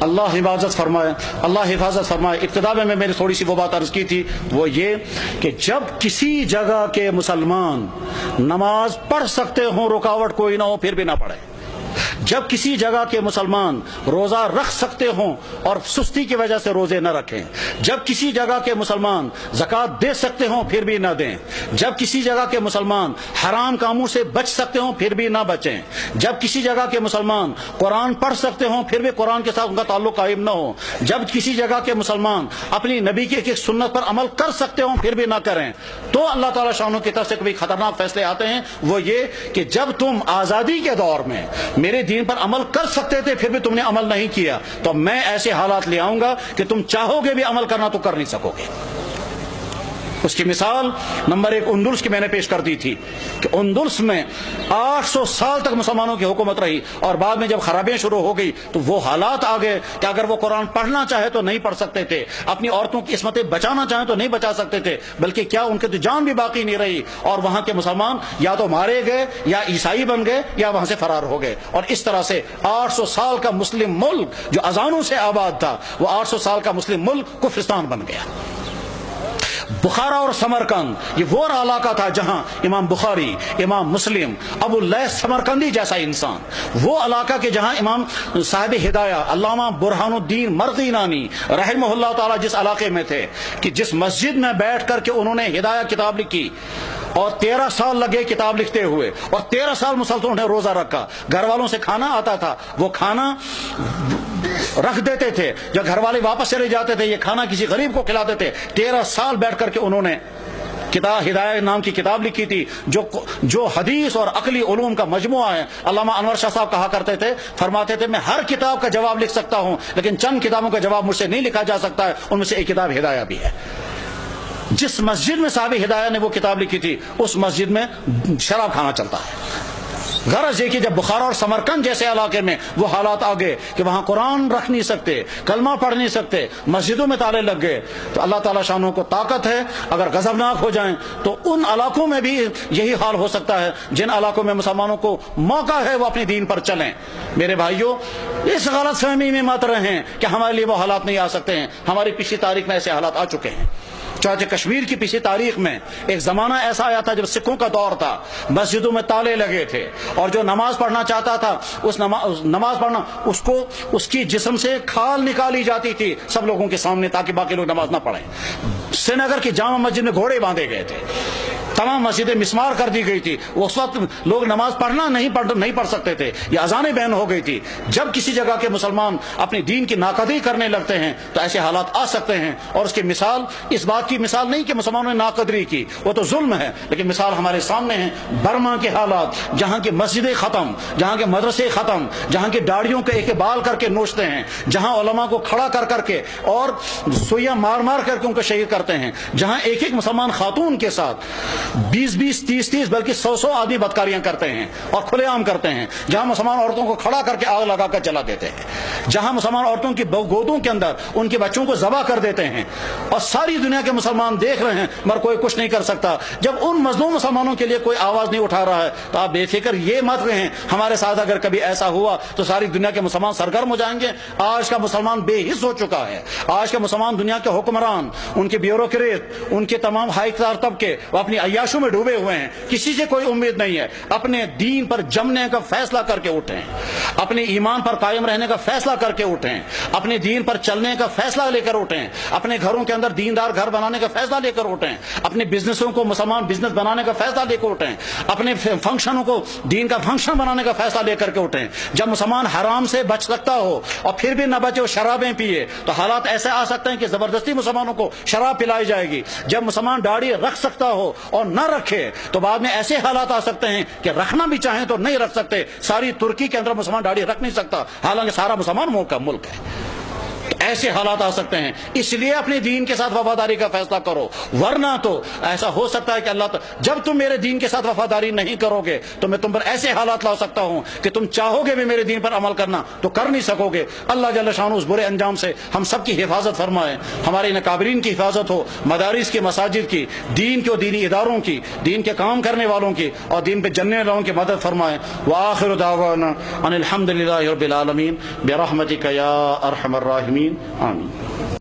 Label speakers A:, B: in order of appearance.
A: अल्लाह हिफाजत फरमाए, अल्लाह हिफाजत फरमाए। इब्तिदा में मैंने थोड़ी सी वो बात अर्ज की थी, वो ये कि जब किसी जगह के मुसलमान नमाज पढ़ सकते हों, रुकावट कोई ना हो, फिर भी ना पढ़े। जब किसी जगह के मुसलमान रोजा रख सकते हों और सुस्ती की वजह से रोजे न रखें, जब किसी जगह के मुसलमान ज़कात दे सकते हों फिर भी न दें, जब किसी जगह के मुसलमान हराम कामों से बच सकते हों फिर भी न बचें, जब किसी जगह के मुसलमान कुरान पढ़ सकते हों फिर भी कुरान के साथ उनका ताल्लुक कायम न हो, जब किसी जगह के मुसलमान अपनी नबी की एक सुन्नत पर अमल कर सकते हों फिर भी न करें, तो अल्लाह ताला शानों की तरफ से कभी खतरनाक फैसले आते हैं। वो ये कि जब तुम आज़ादी के दौर में मेरे दीन पर अमल कर सकते थे फिर भी तुमने अमल नहीं किया, तो मैं ऐसे हालात ले आऊंगा कि तुम चाहोगे भी अमल करना तो कर नहीं सकोगे। उसकी मिसाल नंबर 1 उंदुल्स की मैंने पेश कर दी थी कि उंदुल्स में 800 साल तक मुसलमानों की हुकूमत रही और बाद में जब खराबियां शुरू हो गई तो वो हालात आ गए कि अगर वो कुरान पढ़ना चाहे तो नहीं पढ़ सकते थे, अपनी औरतों की इस्मतें बचाना चाहे तो नहीं बचा सकते थे, बल्कि क्या उनके तो जान भी बाकी नहीं रही और वहां के मुसलमान या तो मारे गए या ईसाई बन गए या वहां से फरार हो गए। और इस तरह से 800 साल का मुस्लिम मुल्क जो अजानों से आबाद था वो 800 साल का मुस्लिम मुल्क कुफरिस्तान बन गया। बुखारा और समरकंद ये वो इलाका था जहां इमाम बुखारी, इमाम मुस्लिम, अबू लैस समरकंदी जैसा इंसान, वो इलाका के जहां इमाम साहिब हिदाया अल्लामा बुरहानुद्दीन मर्दीनानी रहमहुल्लाह ताला जिस इलाके में थे कि जिस मस्जिद में बैठ करके उन्होंने हिदाया किताब लिखी और 13 साल लगे किताब लिखते हुए और 13 साल मुसलसलों ने रोजा रखा, घर वालों से खाना आता था, वो खाना रख देते थे, जब घर वाले वापस चले जाते थे ये खाना किसी गरीब को खिलाते थे। 13 साल बैठ करके उन्होंने किताब हिदायत नाम की किताब लिखी थी जो हदीस और अकली उलूम का मजमुआ है। अल्लामा अनवर शाह साहब कहा करते थे, फरमाते थे मैं हर किताब का जवाब लिख सकता हूं लेकिन चंद किताबों का जवाब मुझसे नहीं लिखा जा सकता है, उनमें से एक किताब हिदाया भी है। जिस मस्जिद में साहब हिदाया ने वो किताब लिखी थी उस मस्जिद में शराब खाना चलता है। गरज है कि जब बुखारा और समरकंद जैसे इलाके में वो हालात आ गए कि वहां कुरान रख नहीं सकते, कलमा पढ़ नहीं सकते, मस्जिदों में ताले लग गए, तो अल्लाह ताला शानों को ताकत है अगर गजबनाक हो जाएं तो उन इलाकों में भी यही हाल हो सकता है जिन इलाकों में मुसलमानों को मौका है वो अपने दीन पर चलें। मेरे भाइयों, इस गलत फहमी में मत रहें कि हमारे लिए वो हालात नहीं आ सकते हैं। हमारी पिछली तारीख में ऐसे हालात आ चुके हैं। चाहे कश्मीर की पिछली तारीख में एक जमाना ऐसा आया था जब सिखों का दौर था, मस्जिदों में ताले लगे थे और जो नमाज पढ़ना चाहता था उस नमाज पढ़ना उसको उसकी जिस्म से खाल निकाली जाती थी सब लोगों के सामने ताकि बाकी लोग नमाज ना पढ़ें। श्रीनगर की जामा मस्जिद में घोड़े बांधे गए थे, तमाम मस्जिदें मिस्मार कर दी गई थी, उस वक्त लोग नमाज पढ़ना नहीं पढ़ सकते थे, ये अजानें बैन हो गई थी। जब किसी जगह के मुसलमान अपने दीन की नाकदरी करने लगते हैं तो ऐसे हालात आ सकते हैं। और उसकी मिसाल इस बात की मिसाल नहीं कि मुसलमानों ने नाकदरी की, वो तो जुल्म है, लेकिन मिसाल हमारे सामने है बर्मा के हालात, जहां की मस्जिदें खत्म, जहां के मदरसे खत्म, जहां की दाढ़ियों के एक बाल करके नोचते हैं, जहां उलमा को खड़ा कर करके और सुइयां मार मार करके उनको शहीद करते हैं, जहां एक एक मुसलमान खातून के साथ 20-20, 30-30 बल्कि 100-100 आदमी बदकारियां करते हैं और खुलेआम करते हैं, जहां मुसलमान औरतों को खड़ा करके आग लगाकर जला देते हैं, जहां मुसलमान औरतों की गोदों के अंदर उनके बच्चों को ज़बह कर देते हैं और सारी दुनिया के मुसलमान देख रहे हैं मगर कोई कुछ नहीं कर सकता। जब उन मजलूम मुसलमानों के लिए कोई आवाज नहीं उठा रहा है तो आप बेफिक्र ये मत रहें हमारे साथ अगर कभी ऐसा हुआ तो सारी दुनिया के मुसलमान सरगर्म हो जाएंगे। आज का मुसलमान बेहिस हो चुका है, आज के मुसलमान दुनिया के हुक्मरान, उनके ब्यूरोक्रेट, उनके तमाम हाईकदार तबके वो अपनी अय्याशों में डूबे हुए हैं, किसी से कोई उम्मीद नहीं है। अपने दीन पर जमने का फैसला करके उठें, अपने ईमान पर कायम रहने का फैसला करके उठें, अपने दीन पर चलने का फैसला लेकर उठें, अपने घरों के अंदर दीनदार घर बनाने का फैसला लेकर उठें, अपने बिजनेसों को मुसलमान बिजनेस बनाने का फैसला लेकर उठें, अपने फंक्शनों को दीन का फंक्शन बनाने का फैसला लेकर के उठें। जब मुसलमान हराम से बच सकता हो और फिर भी न बचे, वो शराबें पिए, तो हालात ऐसे आ सकते हैं कि जबरदस्ती मुसलमानों को शराब पिलाई जाएगी। जब मुसलमान दाढ़ी रख सकता हो और न रखे तो बाद में ऐसे हालात आ सकते हैं कि रखना भी चाहें तो नहीं रख सकते। सारी तुर्की के अंदर मुसलमान दाढ़ी रख नहीं सकता, हालांकि सारा मुसलमान मुल्क है। ایسے حالات آ سکتے ہیں، اس لیے اپنے دین کے ساتھ وفاداری کا فیصلہ کرو، ورنہ تو ایسا ہو سکتا ہے کہ اللہ جب تم میرے دین کے ساتھ وفاداری نہیں کرو گے تو میں تم پر ایسے حالات لا سکتا ہوں کہ تم چاہو گے بھی میرے دین پر عمل کرنا تو کر نہیں سکو گے۔ اللہ جل شانہ اس برے انجام سے ہم سب کی حفاظت فرمائے، ہمارے نکابرین کی حفاظت ہو، مدارس کی، مساجد کی، دین کے و دینی اداروں کی، دین کے کام کرنے والوں کی اور دین پہ جننے والوں کی مدد فرمائے۔ وآخر دعوانا ان الحمد للہ رب العالمین برحمتک یا ارحم الراحمین، آمین۔